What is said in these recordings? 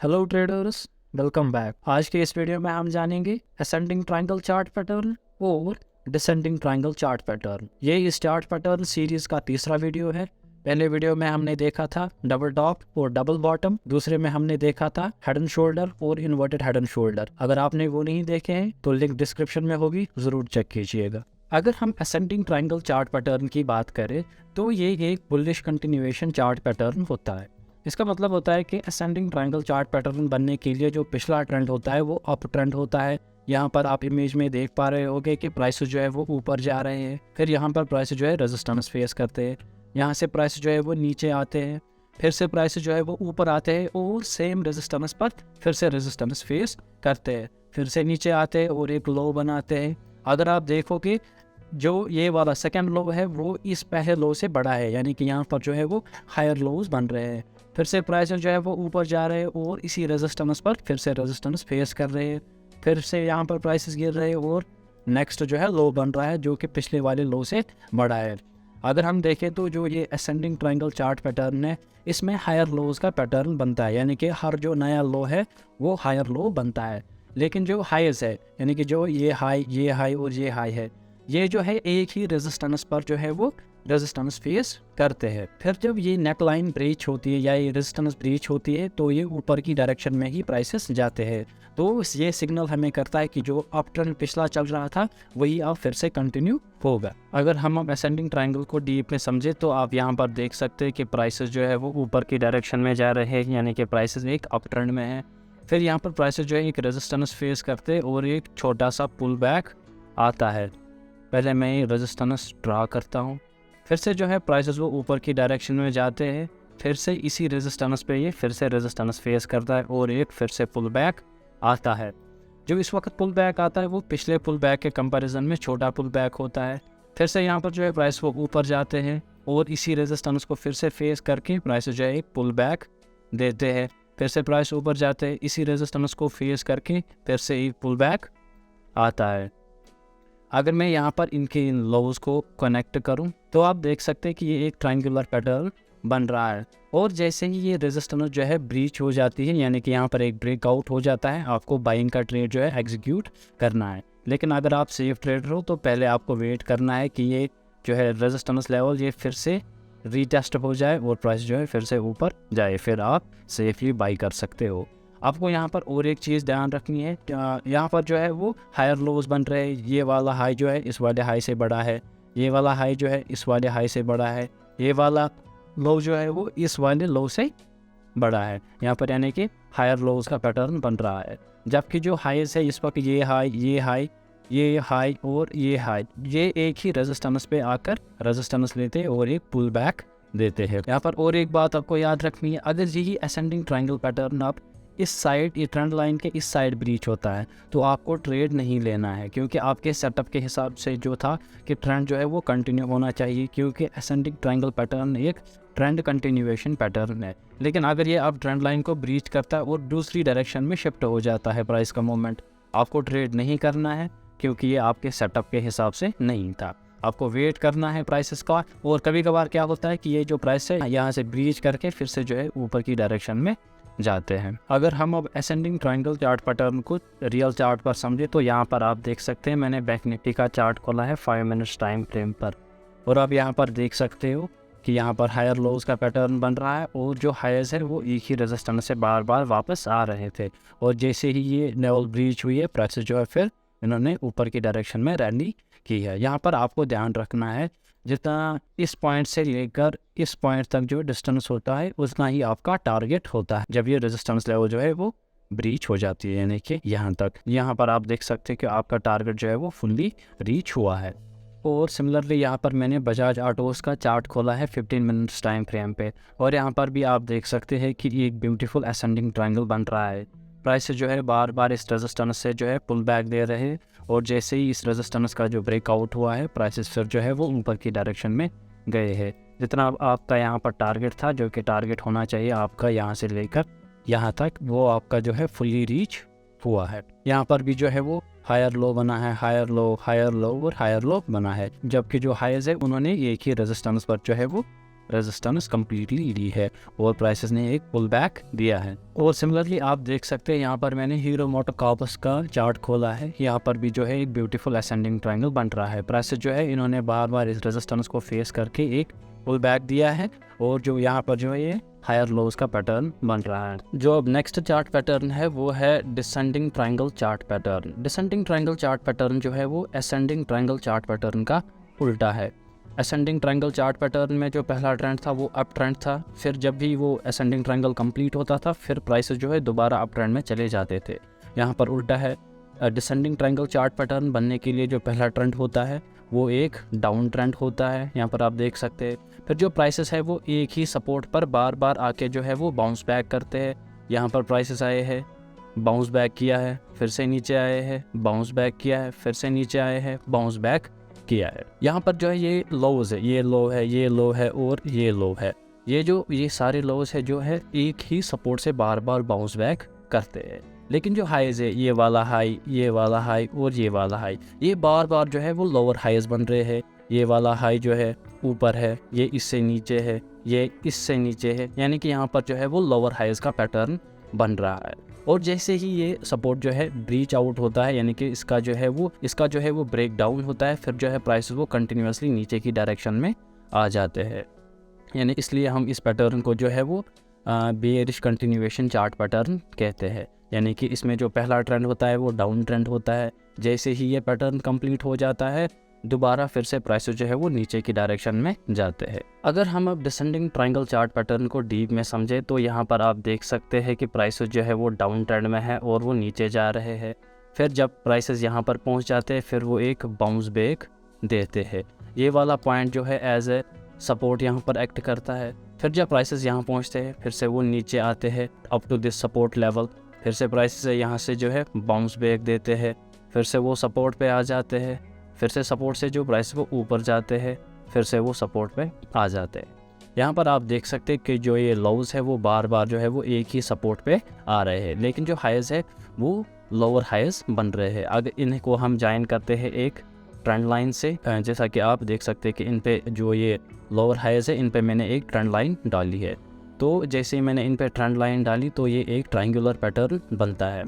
Hello traders, welcome back. आज के इस वीडियो में हम जानेंगे असेंडिंग ट्रायंगल चार्ट पैटर्न और डिसेंडिंग ट्रायंगल चार्ट पैटर्न। ये इस चार्ट पैटर्न सीरीज का तीसरा वीडियो है। पहले वीडियो में हमने देखा था डबल टॉप और डबल बॉटम, दूसरे में हमने देखा था हेड एंड शोल्डर और इन्वर्टेड हेड एंड शोल्डर। अगर आपने वो नहीं देखे हैं तो लिंक डिस्क्रिप्शन में होगी, जरूर चेक कीजिएगा। अगर हम असेंडिंग ट्रायंगल चार्ट पैटर्न की बात करें तो ये एक बुलिश कंटिन्यूएशन चार्ट पैटर्न होता है। इसका मतलब होता है कि असेंडिंग ट्रायंगल चार्ट पैटर्न बनने के लिए जो पिछला ट्रेंड होता है वो अप ट्रेंड होता है। यहाँ पर आप इमेज में देख पा रहे होगे कि प्राइस जो है वो ऊपर जा रहे हैं, फिर यहाँ पर प्राइस जो है रेजिस्टेंस फेस करते हैं, यहाँ से प्राइस जो है वो नीचे आते हैं, फिर से प्राइस जो है वो ऊपर आते हैं और सेम रेजिस्टेंस पर फिर से रेजिस्टेंस फेस करते हैं, फिर से नीचे आते हैं और एक लो बनाते हैं। अगर आप देखोगे जो ये वाला सेकेंड लो है वो इस पहले लो से बड़ा है, यानी कि यहाँ पर जो है वो हायर लोज बन रहे हैं। फिर से प्राइस जो है वो ऊपर जा रहे हैं और इसी रेजिस्टेंस पर फिर से रेजिस्टेंस फेस कर रहे हैं, फिर से यहाँ पर प्राइसेस गिर रहे हैं और नेक्स्ट जो है लो बन रहा है जो कि पिछले वाले लो से बड़ा है। अगर हम देखें तो जो ये असेंडिंग ट्रायंगल चार्ट पैटर्न है इसमें हायर लोज का पैटर्न बनता है, यानी कि हर जो नया लो है वो हायर लो बनता है। लेकिन जो हाईज है, यानी कि जो ये हाई और ये हाई है, ये जो है एक ही रेजिस्टेंस पर जो है वो रेजिस्टेंस फेस करते हैं। फिर जब ये नेक लाइन ब्रीच होती है या ये रेजिस्टेंस ब्रीच होती है तो ये ऊपर की डायरेक्शन में ही प्राइसेस जाते हैं। तो ये सिग्नल हमें करता है कि जो अप ट्रेंड पिछला चल रहा था वही अब फिर से कंटिन्यू होगा। अगर हम असेंडिंग ट्रायंगल को डीप में समझे तो आप यहाँ पर देख सकते हैं कि प्राइसेस जो है वो ऊपर की डायरेक्शन में जा रहे हैं, यानी कि प्राइसेस एक अप ट्रेंड में है। फिर यहाँ पर प्राइसेस जो है एक रेजिस्टेंस फेस करते हैं और एक छोटा सा पुल बैक आता है। पहले मैं ये रेजिस्टेंस ड्रा करता हूँ, फिर से जो है प्राइसेस वो ऊपर की डायरेक्शन में जाते हैं, फिर से इसी रेजिस्टेंस पे ये फिर से रेजिस्टेंस फेस करता है और एक फिर से पुल बैक आता है। जो इस वक्त पुल बैक आता है वो पिछले पुल बैक के कंपैरिजन में छोटा पुल बैक होता है। फिर से यहाँ पर जो है प्राइस वो ऊपर जाते हैं और इसी रेजिस्टेंस को फिर से फेस करके प्राइस जो है एक पुल बैक देते हैं, फिर से प्राइस ऊपर जाते हैं, इसी रेजिस्टेंस को फेस करके फिर से एक पुल बैक आता है। अगर मैं यहाँ पर इनके इन लोज को कनेक्ट करूँ तो आप देख सकते हैं कि ये एक ट्रायंगुलर पैटर्न बन रहा है और जैसे ही ये रेजिस्टेंस जो है ब्रीच हो जाती है, यानी कि यहाँ पर एक ब्रेकआउट हो जाता है, आपको बाइंग का ट्रेड जो है एग्जीक्यूट करना है। लेकिन अगर आप सेफ ट्रेडर हो तो पहले आपको वेट करना है कि ये जो है रेजिस्टेंस लेवल ये फिर से रीटेस्ट हो जाए और प्राइस जो है फिर से ऊपर जाए, फिर आप सेफली बाई कर सकते हो। आपको यहाँ पर और एक चीज़ ध्यान रखनी है, यहाँ पर जो है वो हायर लोज बन रहे हैं। ये वाला हाई जो है इस वाले हाई से बड़ा है, ये वाला हाई जो है इस वाले हाई से बड़ा है, ये वाला लो जो है वो इस वाले लो से बड़ा है। यहाँ पर यानी कि हायर लोज का पैटर्न बन रहा है। जबकि जो हाईज है इस वक्त ये हाई और ये हाई, ये एक ही रेजिस्टेंस पे आकर रेजिस्टेंस लेते हैं और एक पुल बैक देते हैं। यहाँ पर और एक बात आपको याद रखनी है, अगर यही असेंडिंग ट्रायंगल पैटर्न आप इस साइड ये ट्रेंड लाइन के इस साइड ब्रीच होता है तो आपको ट्रेड नहीं लेना है, क्योंकि आपके सेटअप के हिसाब से जो था कि ट्रेंड जो है वो कंटिन्यू होना चाहिए, क्योंकि असेंडिंग ट्रायंगल पैटर्न एक ट्रेंड कंटिन्यूएशन पैटर्न है। लेकिन अगर ये आप ट्रेंड लाइन को ब्रीच करता है और दूसरी डायरेक्शन में शिफ्ट हो जाता है प्राइस का मूवमेंट, आपको ट्रेड नहीं करना है, क्योंकि ये आपके सेटअप के हिसाब से नहीं था। आपको वेट करना है प्राइसेस का। और कभी कभार क्या होता है कि ये जो प्राइस है यहाँ से ब्रीच करके फिर से जो है ऊपर की डायरेक्शन में जाते हैं। अगर हम अब असेंडिंग ट्रायंगल चार्ट पैटर्न को रियल चार्ट पर समझे तो यहाँ पर आप देख सकते हैं मैंने बैंक निफ्टी का चार्ट खोला है 5 मिनट्स टाइम फ्रेम पर, और आप यहाँ पर देख सकते हो कि यहाँ पर हायर लोज का पैटर्न बन रहा है और जो हायर्स है वो एक ही रेजिस्टेंस से बार बार वापस आ रहे थे, और जैसे ही ये लेवल ब्रीच हुई है प्राइसेस जो है फिर इन्होंने ऊपर की डायरेक्शन में रैली की है। यहाँ पर आपको ध्यान रखना है जितना इस पॉइंट से लेकर इस पॉइंट तक जो डिस्टेंस होता है उतना ही आपका टारगेट होता है जब ये रेजिस्टेंस लेवल जो है वो ब्रीच हो जाती है, यानी कि यहाँ तक। यहाँ पर आप देख सकते हैं कि आपका टारगेट जो है वो फुल्ली रीच हुआ है। और सिमिलरली यहाँ पर मैंने बजाज ऑटोज़ का चार्ट खोला है 15 मिनट्स टाइम फ्रेम पे, और यहाँ पर भी आप देख सकते हैं कि एक ब्यूटीफुल असेंडिंग ट्रायंगल बन रहा है। प्राइस जो है बार बार इस रेजिस्टेंस से जो है पुल बैक दे रहे हैं, और जैसे ही इस रेजिस्टेंस का जो ब्रेकआउट हुआ है प्राइसेस फिर जो है वो ऊपर की डायरेक्शन में गए हैं। जितना आपका यहाँ पर टारगेट था, जो कि टारगेट होना चाहिए आपका यहाँ से लेकर यहाँ तक, वो आपका जो है फुली रीच हुआ है। यहाँ पर भी जो है वो हायर लो बना है, हायर लो और हायर लो बना है, जबकि जो हाइज है उन्होंने एक ही रेजिस्टेंस पर जो है वो रेजिस्टेंस कम्प्लीटली ली है और प्राइसेस ने एक पुल बैक दिया है। और सिमिलरली आप देख सकते हैं यहाँ पर मैंने हीरो मोटोकॉर्प्स का चार्ट खोला है। यहाँ पर भी जो है एक ब्यूटीफुल असेंडिंग ट्रायंगल बन रहा है। प्राइसेस जो है इन्होंने बार बार इस रेजिस्टेंस को फेस करके एक पुल बैक दिया है और जो यहाँ पर जो है ये हायर लोज का पैटर्न बन रहा है। जो अब नेक्स्ट चार्ट पैटर्न है वो है descending triangle chart pattern. Descending triangle chart pattern जो है वो असेंडिंग ट्रायंगल चार्ट पैटर्न का उल्टा है। असेंडिंग ट्रायंगल चार्ट पैटर्न में जो पहला ट्रेंड था वो अप ट्रेंड था, फिर जब भी वो असेंडिंग ट्रायंगल कंप्लीट होता था फिर प्राइसेस जो है दोबारा अप ट्रेंड में चले जाते थे। यहाँ पर उल्टा है। डिसेंडिंग ट्रायंगल चार्ट पैटर्न बनने के लिए जो पहला ट्रेंड होता है वो एक डाउन ट्रेंड होता है, यहाँ पर आप देख सकते हैं। फिर जो प्राइसेस है वो एक ही सपोर्ट पर बार बार आके जो है वो बाउंस बैक करते हैं। यहाँ पर प्राइसेस आए हैं, बाउंस बैक किया है, फिर से नीचे आए हैं, बाउंस बैक किया है, फिर से नीचे आए हैं, बाउंस बैक किया है। यहाँ पर जो है ये लोज है, ये लो है, ये लो है और ये लो है। ये सारे लोज है जो है एक ही सपोर्ट से बार बार बाउंस बैक करते हैं। लेकिन जो हाईज है ये वाला हाई, ये वाला हाई और ये वाला हाई, ये बार बार जो है वो लोअर हाईज बन रहे हैं। ये वाला हाई जो है ऊपर है, ये इससे नीचे है, ये इससे नीचे है, यानी कि यहाँ पर जो है वो लोअर हाईज का पैटर्न बन रहा है। और जैसे ही ये सपोर्ट जो है ब्रीच आउट होता है, यानी कि इसका जो है वो ब्रेक डाउन होता है, फिर जो है प्राइस वो कंटिन्यूसली नीचे की डायरेक्शन में आ जाते हैं। यानी इसलिए हम इस पैटर्न को जो है वो बेयरिश कंटिन्यूएशन चार्ट पैटर्न कहते हैं। यानी कि इसमें जो पहला ट्रेंड होता है वो डाउन ट्रेंड होता है, जैसे ही ये पैटर्न कंप्लीट हो जाता है दोबारा फिर से प्राइसेस जो है वो नीचे की डायरेक्शन में जाते हैं। अगर हम अब डिसेंडिंग ट्रायंगल चार्ट पैटर्न को डीप में समझे तो यहाँ पर आप देख सकते हैं कि प्राइसेस जो है वो डाउन ट्रेंड में है और वो नीचे जा रहे हैं। फिर जब प्राइसेस यहाँ पर पहुँच जाते हैं फिर वो एक बाउंस बैक देते हैं। ये वाला पॉइंट जो है एज ए सपोर्ट यहाँ पर एक्ट करता है। फिर जब प्राइसेस यहाँ पहुँचते हैं फिर से वो नीचे आते हैं up to this support level, फिर से प्राइसेस यहाँ से जो है बाउंस बैक देते हैं, फिर से वो सपोर्ट पे आ जाते हैं, फिर से सपोर्ट से जो प्राइस वो ऊपर जाते हैं, फिर से वो सपोर्ट पे आ जाते हैं। यहाँ पर आप देख सकते हैं कि जो ये लोज है वो बार बार जो है वो एक ही सपोर्ट पे आ रहे हैं, लेकिन जो हाईज है वो लोअर हाईज बन रहे हैं। अगर इनको हम ज्वाइन करते हैं एक ट्रेंड लाइन से, जैसा कि आप देख सकते हैं कि इन पे जो ये लोअर हाईज है इन पे मैंने एक ट्रेंड लाइन डाली है। तो जैसे ही मैंने इन पे ट्रेंड लाइन डाली तो ये एक ट्रायंगुलर पैटर्न बनता है।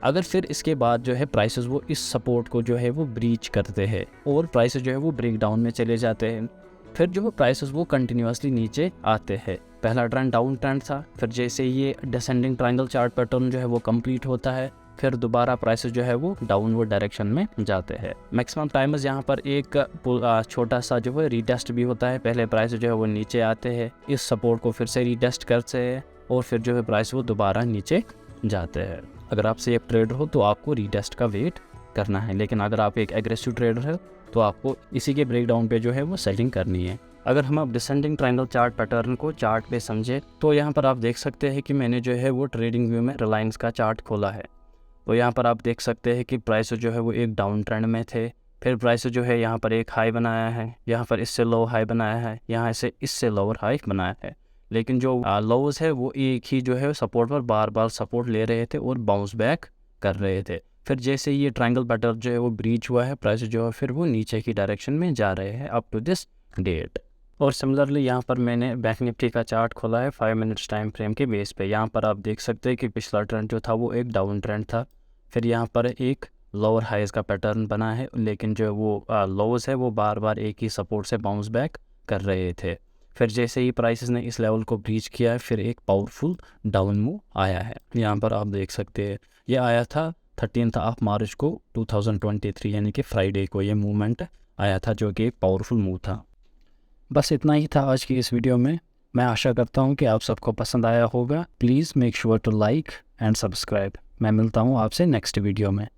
अगर फिर इसके बाद जो है प्राइसेस वो इस सपोर्ट को जो है वो ब्रीच करते हैं और प्राइसेस जो है वो ब्रेक डाउन में चले जाते हैं, फिर जो है प्राइसेस वो कंटिन्यूसली नीचे आते हैं। पहला ट्रेंड डाउन ट्रेंड था, फिर जैसे ये डिसेंडिंग ट्रायंगल चार्ट पैटर्न जो है वो कंप्लीट होता है फिर दोबारा प्राइसेस जो है वो डाउनवर्ड डायरेक्शन में जाते हैं। मैक्सिमम टाइम्स यहाँ पर एक छोटा सा जो है रीटेस्ट भी होता है। पहले प्राइस जो है वो नीचे आते हैं, इस सपोर्ट को फिर से रीटेस्ट करते हैं और फिर जो है प्राइस वो दोबारा नीचे जाते हैं। अगर आप सेफ ट्रेडर हो तो आपको रीटेस्ट का वेट करना है, लेकिन अगर आप एक एग्रेसिव ट्रेडर हो तो आपको इसी के ब्रेकडाउन पे जो है वो सेलिंग करनी है। अगर हम अब डिसेंडिंग ट्रायंगल चार्ट पैटर्न को चार्ट पे समझे तो यहाँ पर आप देख सकते हैं कि मैंने जो है वो ट्रेडिंग व्यू में रिलायंस का चार्ट खोला है। तो यहाँ पर आप देख सकते हैं कि प्राइस जो है वो एक डाउन ट्रेंड में थे, फिर प्राइस जो है यहाँ पर एक हाई बनाया है, यहाँ पर इससे लो हाई बनाया है, यहाँ से इससे लोअर हाई बनाया है, लेकिन जो लोज है वो एक ही जो है सपोर्ट पर बार बार सपोर्ट ले रहे थे और बाउंस बैक कर रहे थे। फिर जैसे ये ट्रायंगल पैटर्न जो है वो ब्रीच हुआ है, प्राइस जो है फिर वो नीचे की डायरेक्शन में जा रहे हैं अप टू दिस डेट। और सिमिलरली यहाँ पर मैंने बैंक निफ्टी का चार्ट खोला है 5 मिनट्स टाइम फ्रेम के बेस पे। यहाँ पर आप देख सकते हैं कि पिछला ट्रेंड जो था वो एक डाउन ट्रेंड था, फिर यहाँ पर एक लोअर हाइज का पैटर्न बना है, लेकिन जो वो लोज है वो बार बार एक ही सपोर्ट से बाउंस बैक कर रहे थे। फिर जैसे ही प्राइसेस ने इस लेवल को ब्रीच किया है फिर एक पावरफुल डाउन मूव आया है। यहाँ पर आप देख सकते हैं ये आया था 13 मार्च को 2023, यानी कि फ्राइडे को ये मूवमेंट आया था जो कि एक पावरफुल मूव था। बस इतना ही था आज की इस वीडियो में। मैं आशा करता हूँ कि आप सबको पसंद आया होगा। Please make sure to like and subscribe. मैं मिलता हूँ आपसे नेक्स्ट वीडियो में।